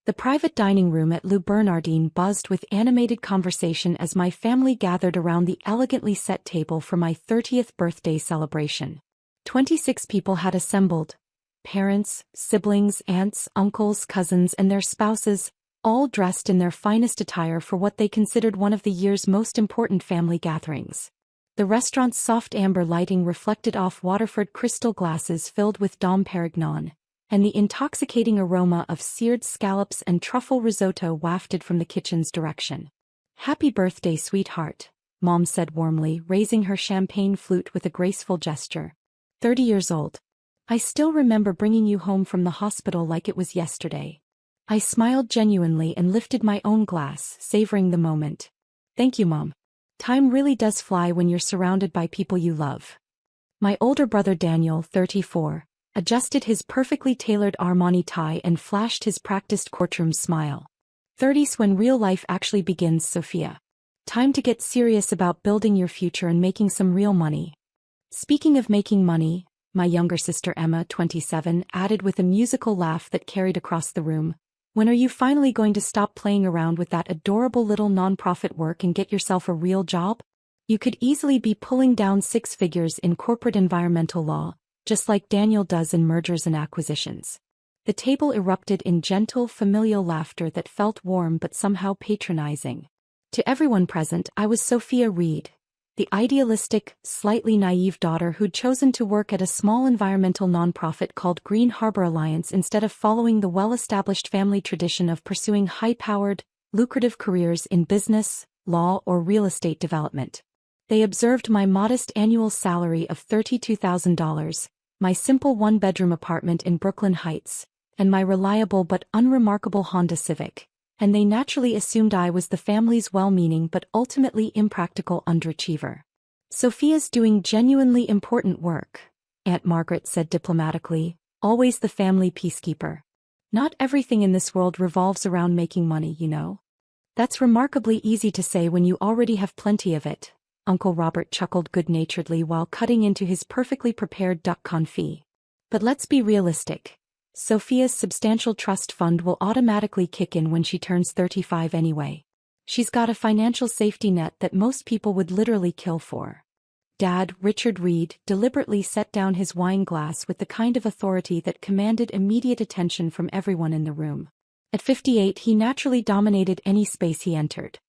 The private dining room at Le Bernardin buzzed with animated conversation as my family gathered around the elegantly set table for my 30th birthday celebration. 26 people had assembled. Parents, siblings, aunts, uncles, cousins, and their spouses, all dressed in their finest attire for what they considered one of the year's most important family gatherings. The restaurant's soft amber lighting reflected off Waterford crystal glasses filled with Dom Perignon, and the intoxicating aroma of seared scallops and truffle risotto wafted from the kitchen's direction. "Happy birthday, sweetheart," Mom said warmly, raising her champagne flute with a graceful gesture. 30 years old. I still remember bringing you home from the hospital like it was yesterday. I smiled genuinely and lifted my own glass, savoring the moment. Thank you, Mom. Time really does fly when you're surrounded by people you love. My older brother Daniel, 34, adjusted his perfectly tailored Armani tie and flashed his practiced courtroom smile. 30's when real life actually begins, Sophia. Time to get serious about building your future and making some real money. Speaking of making money, my younger sister Emma, 27, added with a musical laugh that carried across the room. When are you finally going to stop playing around with that adorable little nonprofit work and get yourself a real job? You could easily be pulling down 6 figures in corporate environmental law, just like Daniel does in mergers and acquisitions. The table erupted in gentle, familial laughter that felt warm but somehow patronizing. To everyone present, I was Sophia Reed, the idealistic, slightly naive daughter who'd chosen to work at a small environmental nonprofit called Green Harbor Alliance instead of following the well-established family tradition of pursuing high-powered, lucrative careers in business, law, or real estate development. They observed my modest annual salary of $32,000, my simple one-bedroom apartment in Brooklyn Heights, and my reliable but unremarkable Honda Civic, and they naturally assumed I was the family's well-meaning but ultimately impractical underachiever. "Sophia's doing genuinely important work," Aunt Margaret said diplomatically, always the family peacekeeper. "Not everything in this world revolves around making money, you know. That's remarkably easy to say when you already have plenty of it," Uncle Robert chuckled good-naturedly while cutting into his perfectly prepared duck confit. "But let's be realistic. Sophia's substantial trust fund will automatically kick in when she turns 35 anyway. She's got a financial safety net that most people would literally kill for." Dad, Richard Reed, deliberately set down his wine glass with the kind of authority that commanded immediate attention from everyone in the room. At 58, he naturally dominated any space he entered.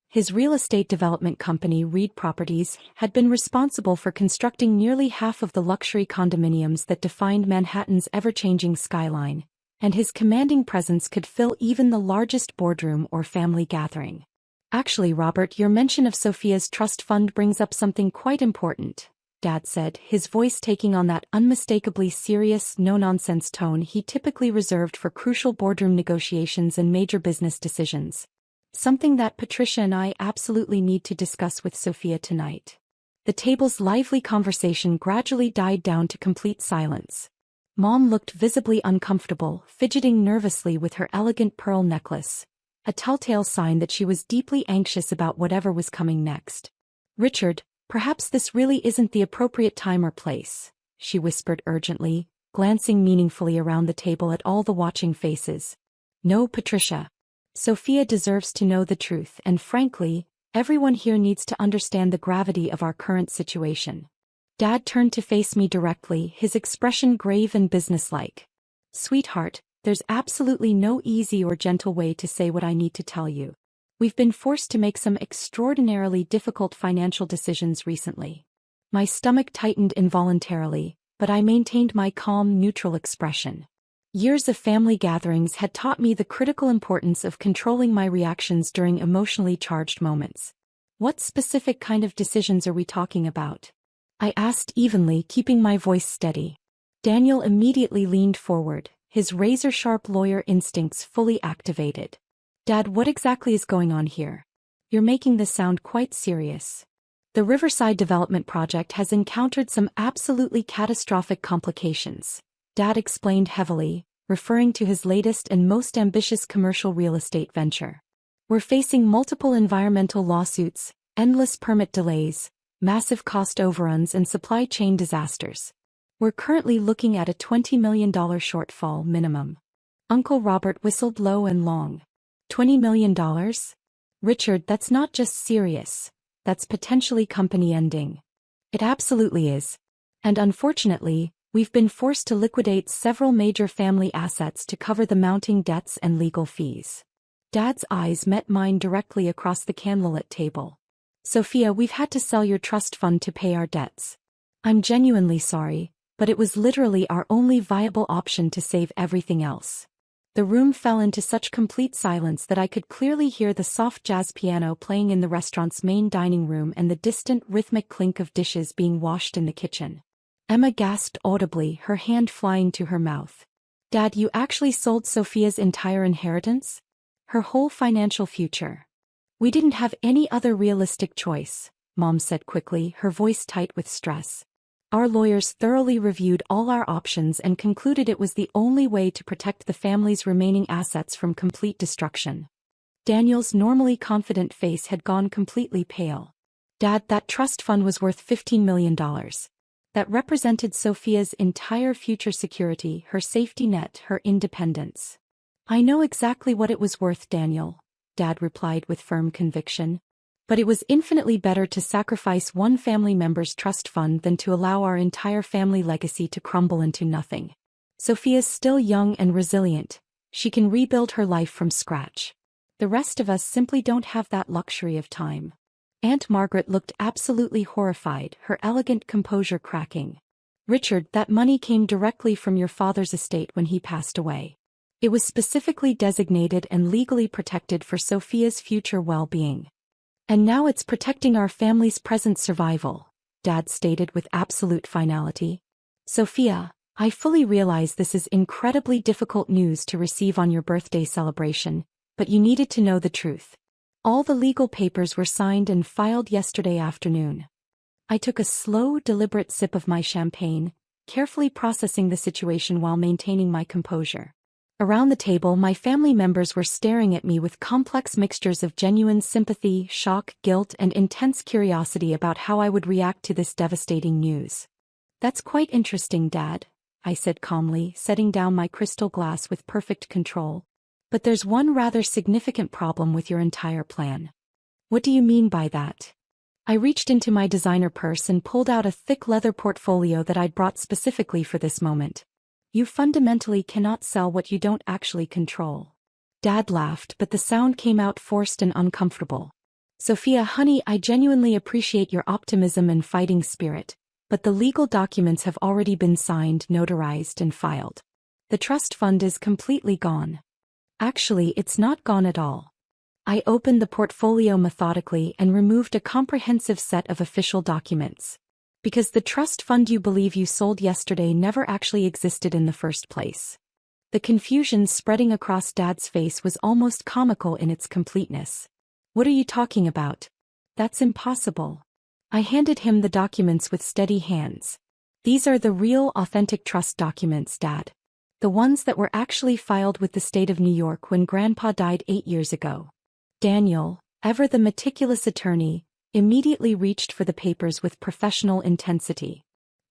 His real estate development company, Reed Properties, had been responsible for constructing nearly half of the luxury condominiums that defined Manhattan's ever-changing skyline, and his commanding presence could fill even the largest boardroom or family gathering. "Actually, Robert, your mention of Sophia's trust fund brings up something quite important," Dad said, his voice taking on that unmistakably serious, no-nonsense tone he typically reserved for crucial boardroom negotiations and major business decisions. "Something that Patricia and I absolutely need to discuss with Sophia tonight." The table's lively conversation gradually died down to complete silence. Mom looked visibly uncomfortable, fidgeting nervously with her elegant pearl necklace, a telltale sign that she was deeply anxious about whatever was coming next. "Richard, perhaps this really isn't the appropriate time or place," she whispered urgently, glancing meaningfully around the table at all the watching faces. "No, Patricia. Sophia deserves to know the truth, and frankly, everyone here needs to understand the gravity of our current situation." Dad turned to face me directly, his expression grave and businesslike. "Sweetheart, there's absolutely no easy or gentle way to say what I need to tell you. We've been forced to make some extraordinarily difficult financial decisions recently." My stomach tightened involuntarily, but I maintained my calm, neutral expression. Years of family gatherings had taught me the critical importance of controlling my reactions during emotionally charged moments. "What specific kind of decisions are we talking about?" I asked evenly, keeping my voice steady. Daniel immediately leaned forward, his razor-sharp lawyer instincts fully activated. "Dad, what exactly is going on here? You're making this sound quite serious." "The Riverside Development Project has encountered some absolutely catastrophic complications," Dad explained heavily, referring to his latest and most ambitious commercial real estate venture. "We're facing multiple environmental lawsuits, endless permit delays, massive cost overruns, and supply chain disasters. We're currently looking at a $20 million shortfall minimum." Uncle Robert whistled low and long. $20 million? Richard, that's not just serious. That's potentially company ending. It absolutely is. And unfortunately, we've been forced to liquidate several major family assets to cover the mounting debts and legal fees. Dad's eyes met mine directly across the candlelit table. Sophia, we've had to sell your trust fund to pay our debts. I'm genuinely sorry, but it was literally our only viable option to save everything else. The room fell into such complete silence that I could clearly hear the soft jazz piano playing in the restaurant's main dining room and the distant rhythmic clink of dishes being washed in the kitchen. Emma gasped audibly, her hand flying to her mouth. Dad, you actually sold Sophia's entire inheritance? Her whole financial future. We didn't have any other realistic choice, Mom said quickly, her voice tight with stress. Our lawyers thoroughly reviewed all our options and concluded it was the only way to protect the family's remaining assets from complete destruction. Daniel's normally confident face had gone completely pale. Dad, that trust fund was worth $15 million. That represented Sophia's entire future security, her safety net, her independence. I know exactly what it was worth, Daniel, Dad replied with firm conviction. But it was infinitely better to sacrifice one family member's trust fund than to allow our entire family legacy to crumble into nothing. Sophia's still young and resilient. She can rebuild her life from scratch. The rest of us simply don't have that luxury of time. Aunt Margaret looked absolutely horrified, her elegant composure cracking. Richard, that money came directly from your father's estate when he passed away. It was specifically designated and legally protected for Sophia's future well-being. And now it's protecting our family's present survival, Dad stated with absolute finality. Sophia, I fully realize this is incredibly difficult news to receive on your birthday celebration, but you needed to know the truth. All the legal papers were signed and filed yesterday afternoon. I took a slow, deliberate sip of my champagne, carefully processing the situation while maintaining my composure. Around the table, my family members were staring at me with complex mixtures of genuine sympathy, shock, guilt, and intense curiosity about how I would react to this devastating news. That's quite interesting, Dad, I said calmly, setting down my crystal glass with perfect control. But there's one rather significant problem with your entire plan. What do you mean by that? I reached into my designer purse and pulled out a thick leather portfolio that I'd brought specifically for this moment. You fundamentally cannot sell what you don't actually control. Dad laughed, but the sound came out forced and uncomfortable. Sophia, honey, I genuinely appreciate your optimism and fighting spirit, but the legal documents have already been signed, notarized, and filed. The trust fund is completely gone. Actually, it's not gone at all. I opened the portfolio methodically and removed a comprehensive set of official documents. Because the trust fund you believe you sold yesterday never actually existed in the first place. The confusion spreading across Dad's face was almost comical in its completeness. What are you talking about? That's impossible. I handed him the documents with steady hands. These are the real, authentic trust documents, Dad. The ones that were actually filed with the state of New York when Grandpa died 8 years ago. Daniel, ever the meticulous attorney, immediately reached for the papers with professional intensity.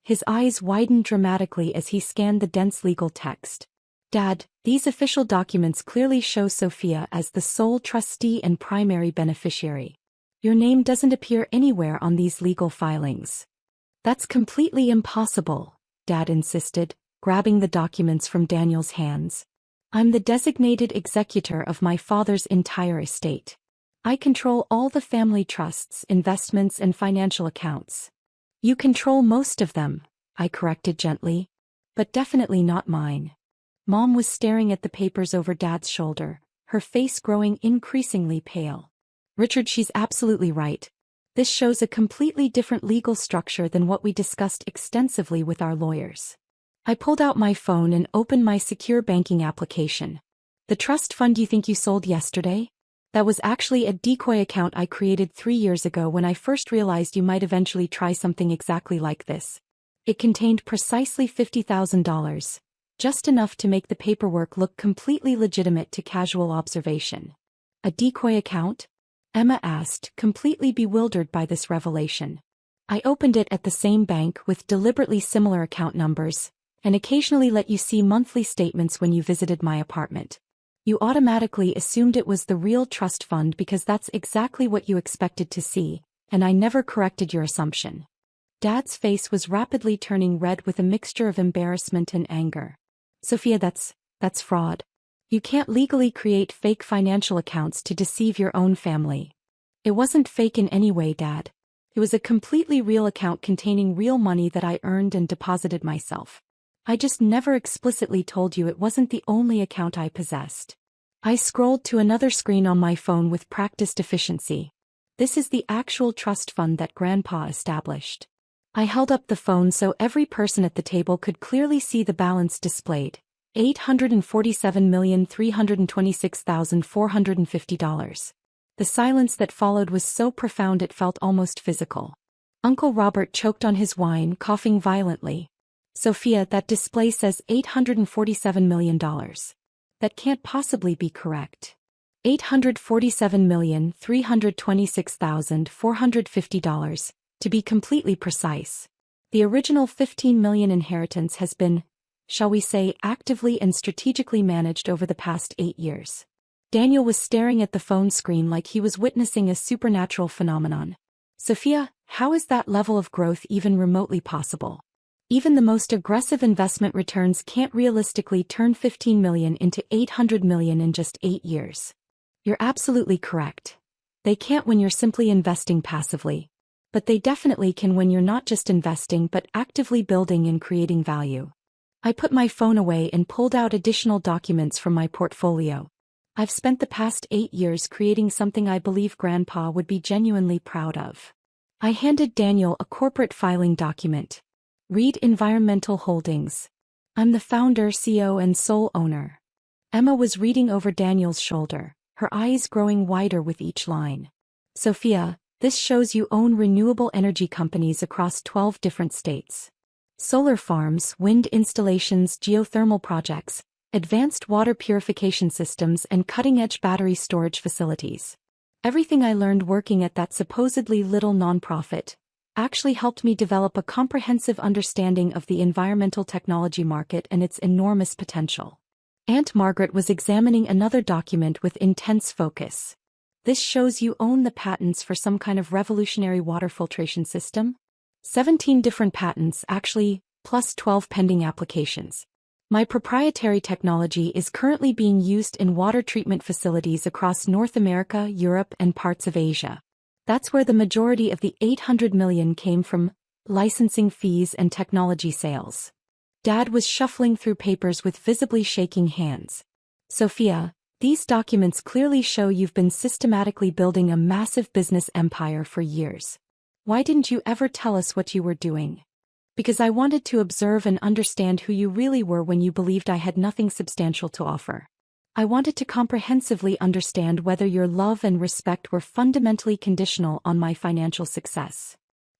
His eyes widened dramatically as he scanned the dense legal text. Dad, these official documents clearly show Sophia as the sole trustee and primary beneficiary. Your name doesn't appear anywhere on these legal filings. That's completely impossible, Dad insisted, grabbing the documents from Daniel's hands. I'm the designated executor of my father's entire estate. I control all the family trusts, investments, and financial accounts. You control most of them, I corrected gently. But definitely not mine. Mom was staring at the papers over Dad's shoulder, her face growing increasingly pale. Richard, she's absolutely right. This shows a completely different legal structure than what we discussed extensively with our lawyers. I pulled out my phone and opened my secure banking application. The trust fund you think you sold yesterday? That was actually a decoy account I created 3 years ago when I first realized you might eventually try something exactly like this. It contained precisely $50,000, just enough to make the paperwork look completely legitimate to casual observation. A decoy account? Emma asked, completely bewildered by this revelation. I opened it at the same bank with deliberately similar account numbers, and occasionally let you see monthly statements when you visited my apartment. You automatically assumed it was the real trust fund because that's exactly what you expected to see, and I never corrected your assumption. Dad's face was rapidly turning red with a mixture of embarrassment and anger. Sophia, that's fraud. You can't legally create fake financial accounts to deceive your own family. It wasn't fake in any way, Dad. It was a completely real account containing real money that I earned and deposited myself. I just never explicitly told you it wasn't the only account I possessed. I scrolled to another screen on my phone with practiced efficiency. This is the actual trust fund that Grandpa established. I held up the phone so every person at the table could clearly see the balance displayed. $847,326,450. The silence that followed was so profound it felt almost physical. Uncle Robert choked on his wine, coughing violently. Sophia, that display says $847 million. That can't possibly be correct. $847,326,450, to be completely precise. The original $15 million inheritance has been, shall we say, actively and strategically managed over the past 8 years. Daniel was staring at the phone screen like he was witnessing a supernatural phenomenon. Sophia, how is that level of growth even remotely possible? Even the most aggressive investment returns can't realistically turn $15 million into $800 million in just 8 years. You're absolutely correct. They can't when you're simply investing passively. But they definitely can when you're not just investing but actively building and creating value. I put my phone away and pulled out additional documents from my portfolio. I've spent the past 8 years creating something I believe Grandpa would be genuinely proud of. I handed Daniel a corporate filing document. Read Environmental Holdings. I'm the founder, CEO, and sole owner. Emma was reading over Daniel's shoulder, her eyes growing wider with each line. Sophia, this shows you own renewable energy companies across 12 different states. Solar farms, wind installations, geothermal projects, advanced water purification systems, and cutting-edge battery storage facilities. Everything I learned working at that supposedly little nonprofit actually helped me develop a comprehensive understanding of the environmental technology market and its enormous potential. Aunt Margaret was examining another document with intense focus. This shows you own the patents for some kind of revolutionary water filtration system? 17 different patents actually, plus 12 pending applications. My proprietary technology is currently being used in water treatment facilities across North America, Europe, and parts of Asia. That's where the majority of the $800 million came from, licensing fees and technology sales. Dad was shuffling through papers with visibly shaking hands. Sophia, these documents clearly show you've been systematically building a massive business empire for years. Why didn't you ever tell us what you were doing? Because I wanted to observe and understand who you really were when you believed I had nothing substantial to offer. I wanted to comprehensively understand whether your love and respect were fundamentally conditional on my financial success.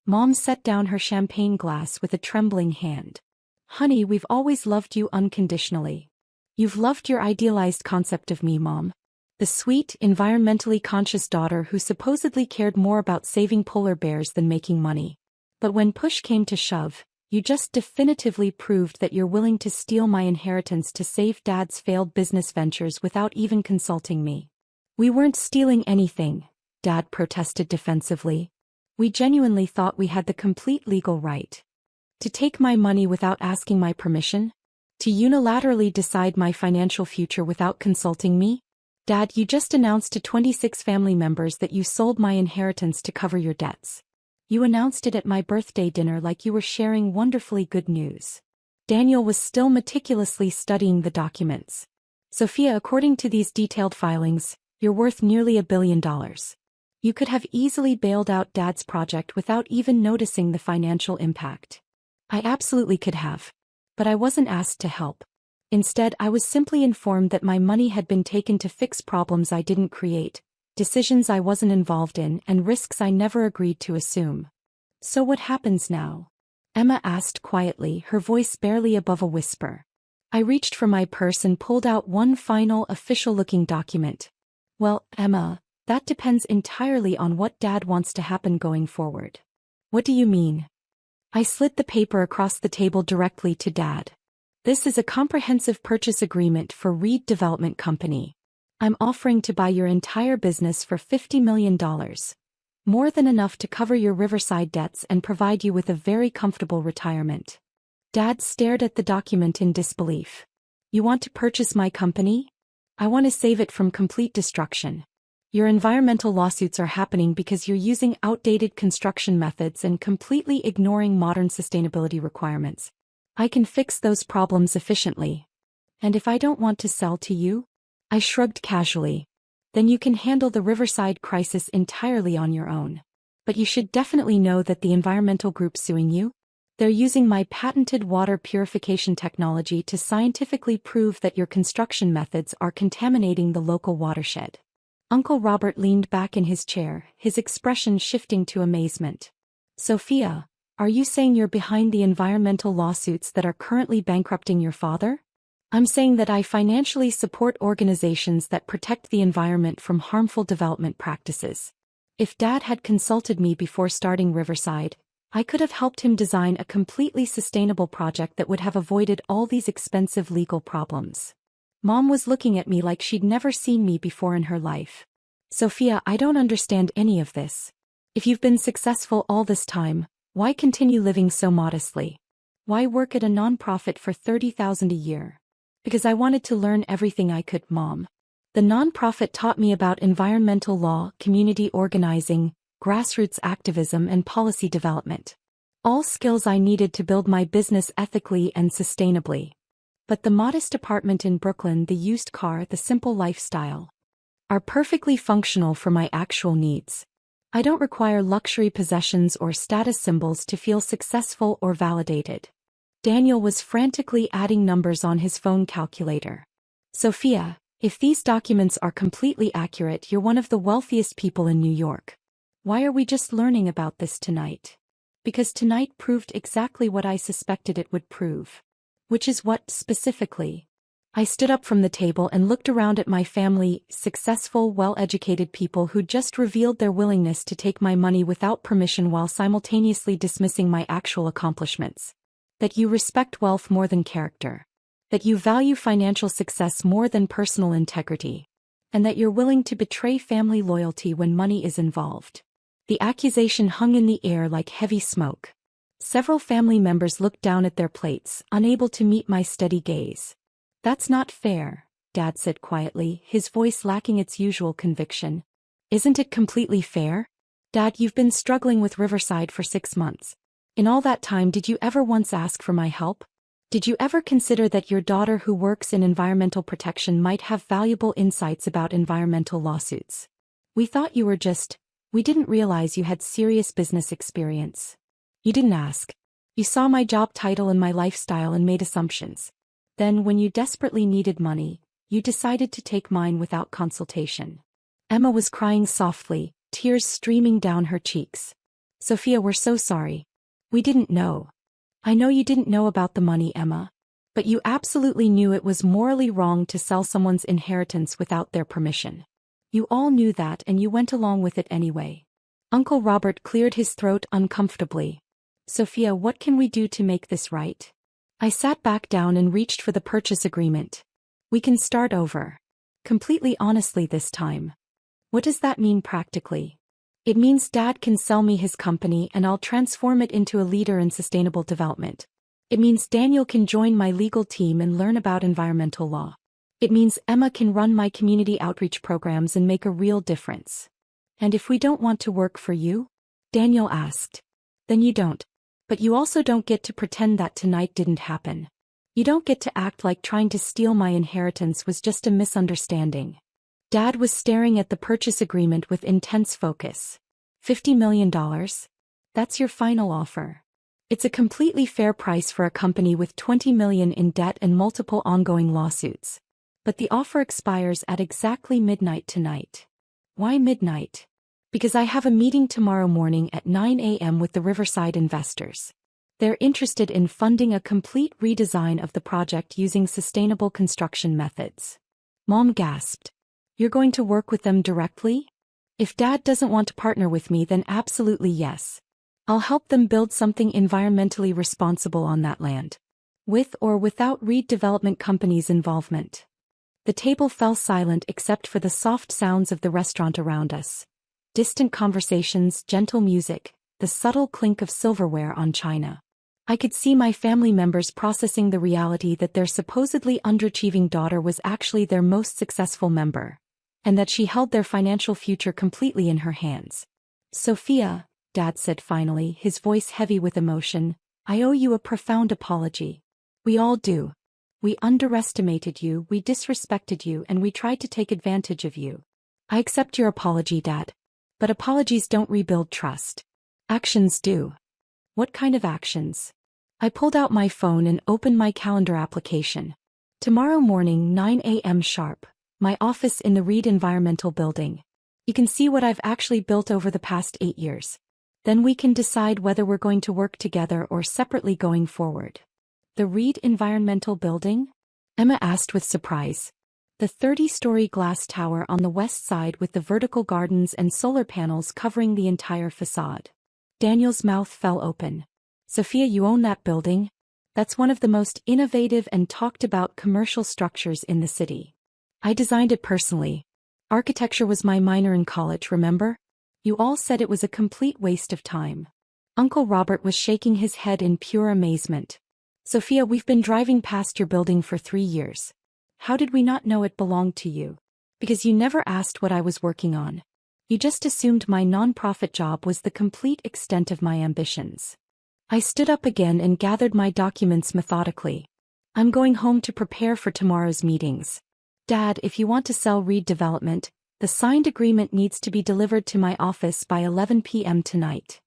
Mom set down her champagne glass with a trembling hand. Honey, we've always loved you unconditionally. You've loved your idealized concept of me, Mom. The sweet, environmentally conscious daughter who supposedly cared more about saving polar bears than making money. But when push came to shove, you just definitively proved that you're willing to steal my inheritance to save Dad's failed business ventures without even consulting me. We weren't stealing anything, Dad protested defensively. We genuinely thought we had the complete legal right. To take my money without asking my permission? To unilaterally decide my financial future without consulting me? Dad, you just announced to 26 family members that you sold my inheritance to cover your debts. You announced it at my birthday dinner like you were sharing wonderfully good news. Daniel was still meticulously studying the documents. Sophia, according to these detailed filings, you're worth nearly $1 billion. You could have easily bailed out Dad's project without even noticing the financial impact. I absolutely could have. But I wasn't asked to help. Instead, I was simply informed that my money had been taken to fix problems I didn't create, decisions I wasn't involved in, and risks I never agreed to assume. So what happens now? Emma asked quietly, her voice barely above a whisper. I reached for my purse and pulled out one final official-looking document. Well, Emma, that depends entirely on what Dad wants to happen going forward. What do you mean? I slid the paper across the table directly to Dad. This is a comprehensive purchase agreement for Reed Development Company. I'm offering to buy your entire business for $50 million. More than enough to cover your Riverside debts and provide you with a very comfortable retirement. Dad stared at the document in disbelief. You want to purchase my company? I want to save it from complete destruction. Your environmental lawsuits are happening because you're using outdated construction methods and completely ignoring modern sustainability requirements. I can fix those problems efficiently. And if I don't want to sell to you? I shrugged casually. Then you can handle the Riverside crisis entirely on your own. But you should definitely know that the environmental group suing you? They're using my patented water purification technology to scientifically prove that your construction methods are contaminating the local watershed. Uncle Robert leaned back in his chair, his expression shifting to amazement. Sophia, are you saying you're behind the environmental lawsuits that are currently bankrupting your father? I'm saying that I financially support organizations that protect the environment from harmful development practices. If Dad had consulted me before starting Riverside, I could have helped him design a completely sustainable project that would have avoided all these expensive legal problems. Mom was looking at me like she'd never seen me before in her life. Sophia, I don't understand any of this. If you've been successful all this time, why continue living so modestly? Why work at a nonprofit for $30,000 a year? Because I wanted to learn everything I could, Mom. The nonprofit taught me about environmental law, community organizing, grassroots activism and policy development. All skills I needed to build my business ethically and sustainably. But the modest apartment in Brooklyn, the used car, the simple lifestyle are perfectly functional for my actual needs. I don't require luxury possessions or status symbols to feel successful or validated. Daniel was frantically adding numbers on his phone calculator. Sophia, if these documents are completely accurate, you're one of the wealthiest people in New York. Why are we just learning about this tonight? Because tonight proved exactly what I suspected it would prove. Which is what, specifically? I stood up from the table and looked around at my family, successful, well-educated people who just revealed their willingness to take my money without permission while simultaneously dismissing my actual accomplishments. That you respect wealth more than character. That you value financial success more than personal integrity. And that you're willing to betray family loyalty when money is involved. The accusation hung in the air like heavy smoke. Several family members looked down at their plates, unable to meet my steady gaze. That's not fair, Dad said quietly, his voice lacking its usual conviction. Isn't it completely fair? Dad, you've been struggling with Riverside for 6 months. In all that time, did you ever once ask for my help? Did you ever consider that your daughter who works in environmental protection might have valuable insights about environmental lawsuits? We thought you were we didn't realize you had serious business experience. You didn't ask. You saw my job title and my lifestyle and made assumptions. Then, when you desperately needed money, you decided to take mine without consultation. Emma was crying softly, tears streaming down her cheeks. Sophia, we're so sorry. We didn't know. I know you didn't know about the money, Emma. But you absolutely knew it was morally wrong to sell someone's inheritance without their permission. You all knew that and you went along with it anyway. Uncle Robert cleared his throat uncomfortably. Sophia, what can we do to make this right? I sat back down and reached for the purchase agreement. We can start over. Completely honestly this time. What does that mean practically? It means Dad can sell me his company and I'll transform it into a leader in sustainable development. It means Daniel can join my legal team and learn about environmental law. It means Emma can run my community outreach programs and make a real difference. And if we don't want to work for you? Daniel asked. Then you don't. But you also don't get to pretend that tonight didn't happen. You don't get to act like trying to steal my inheritance was just a misunderstanding. Dad was staring at the purchase agreement with intense focus. $50 million? That's your final offer. It's a completely fair price for a company with $20 million in debt and multiple ongoing lawsuits. But the offer expires at exactly midnight tonight. Why midnight? Because I have a meeting tomorrow morning at 9 a.m. with the Riverside investors. They're interested in funding a complete redesign of the project using sustainable construction methods. Mom gasped. You're going to work with them directly? If Dad doesn't want to partner with me, then absolutely yes. I'll help them build something environmentally responsible on that land. with or without Reed Development Company's involvement. The table fell silent except for the soft sounds of the restaurant around us. Distant conversations, gentle music, the subtle clink of silverware on china. I could see my family members processing the reality that their supposedly underachieving daughter was actually their most successful member, and that she held their financial future completely in her hands. "Sophia," Dad said finally, his voice heavy with emotion, "I owe you a profound apology. We all do. We underestimated you, we disrespected you, and we tried to take advantage of you. I accept your apology, Dad. But apologies don't rebuild trust. Actions do." "What kind of actions?" I pulled out my phone and opened my calendar application. "Tomorrow morning, 9 a.m. sharp. My office in the Reed Environmental Building. You can see what I've actually built over the past 8 years. Then we can decide whether we're going to work together or separately going forward." "The Reed Environmental Building?" Emma asked with surprise. "The 30-story glass tower on the west side with the vertical gardens and solar panels covering the entire facade." Daniel's mouth fell open. "Sophia, you own that building? That's one of the most innovative and talked-about commercial structures in the city. I designed it personally. Architecture was my minor in college, remember? You all said it was a complete waste of time." Uncle Robert was shaking his head in pure amazement. "Sophia, we've been driving past your building for 3 years. How did we not know it belonged to you? Because you never asked what I was working on. You just assumed my nonprofit job was the complete extent of my ambitions." I stood up again and gathered my documents methodically. "I'm going home to prepare for tomorrow's meetings. Dad, if you want to sell Reed Development, the signed agreement needs to be delivered to my office by 11 p.m. tonight."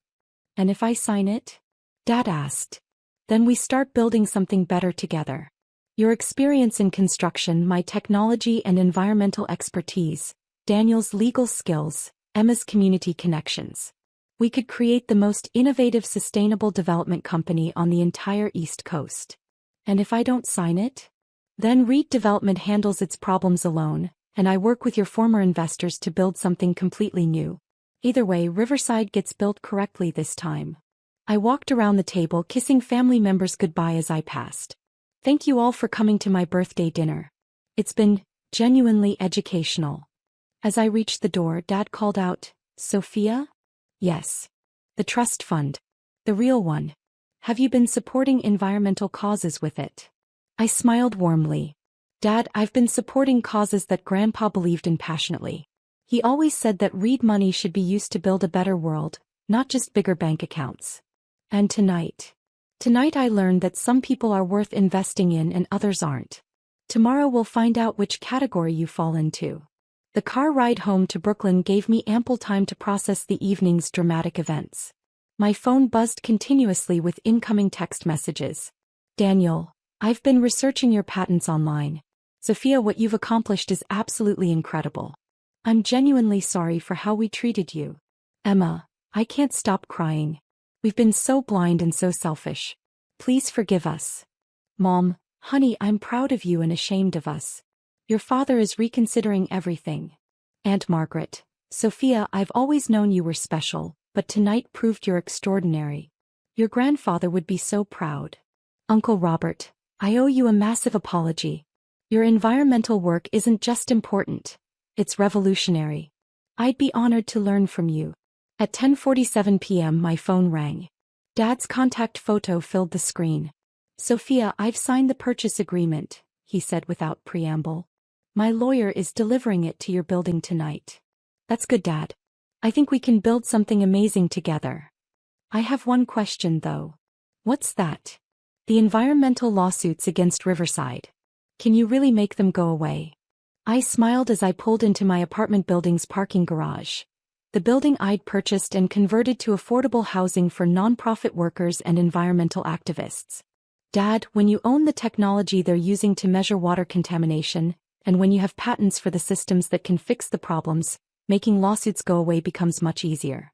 "And if I sign it?" Dad asked. "Then we start building something better together. Your experience in construction, my technology and environmental expertise, Daniel's legal skills, Emma's community connections. We could create the most innovative sustainable development company on the entire East Coast." "And if I don't sign it?" "Then Reed Development handles its problems alone, and I work with your former investors to build something completely new. Either way, Riverside gets built correctly this time." I walked around the table kissing family members goodbye as I passed. "Thank you all for coming to my birthday dinner. It's been genuinely educational." As I reached the door, Dad called out, "Sophia?" "Yes. The trust fund. The real one. Have you been supporting environmental causes with it?" I smiled warmly. "Dad, I've been supporting causes that Grandpa believed in passionately. He always said that Reed money should be used to build a better world, not just bigger bank accounts. And tonight I learned that some people are worth investing in and others aren't. Tomorrow we'll find out which category you fall into." The car ride home to Brooklyn gave me ample time to process the evening's dramatic events. My phone buzzed continuously with incoming text messages. "Daniel, I've been researching your patents online. Sophia, what you've accomplished is absolutely incredible. I'm genuinely sorry for how we treated you. Emma, I can't stop crying. We've been so blind and so selfish. Please forgive us. Mom, honey, I'm proud of you and ashamed of us. Your father is reconsidering everything. Aunt Margaret, Sophia, I've always known you were special, but tonight proved you're extraordinary. Your grandfather would be so proud. Uncle Robert, I owe you a massive apology. Your environmental work isn't just important, it's revolutionary. I'd be honored to learn from you." At 10:47 p.m. my phone rang. Dad's contact photo filled the screen. "Sophia, I've signed the purchase agreement," he said without preamble. "My lawyer is delivering it to your building tonight." "That's good, Dad. I think we can build something amazing together. I have one question though." "What's that?" "The environmental lawsuits against Riverside. Can you really make them go away?" I smiled as I pulled into my apartment building's parking garage. The building I'd purchased and converted to affordable housing for nonprofit workers and environmental activists. "Dad, when you own the technology they're using to measure water contamination, and when you have patents for the systems that can fix the problems, making lawsuits go away becomes much easier.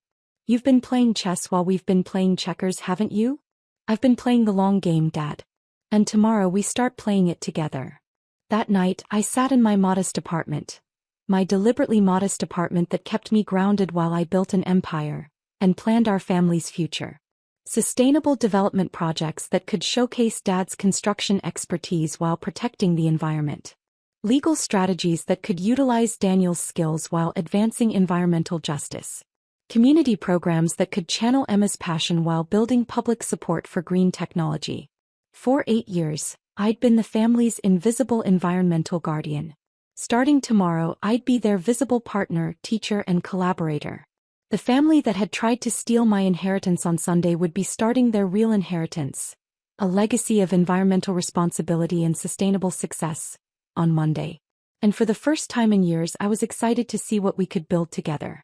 You've been playing chess while we've been playing checkers, haven't you?" "I've been playing the long game, Dad. And tomorrow we start playing it together." That night, I sat in my modest apartment. My deliberately modest apartment that kept me grounded while I built an empire and planned our family's future. Sustainable development projects that could showcase Dad's construction expertise while protecting the environment. Legal strategies that could utilize Daniel's skills while advancing environmental justice. Community programs that could channel Emma's passion while building public support for green technology. For 8 years, I'd been the family's invisible environmental guardian. Starting tomorrow, I'd be their visible partner, teacher, and collaborator. The family that had tried to steal my inheritance on Sunday would be starting their real inheritance, a legacy of environmental responsibility and sustainable success, on Monday. And for the first time in years, I was excited to see what we could build together.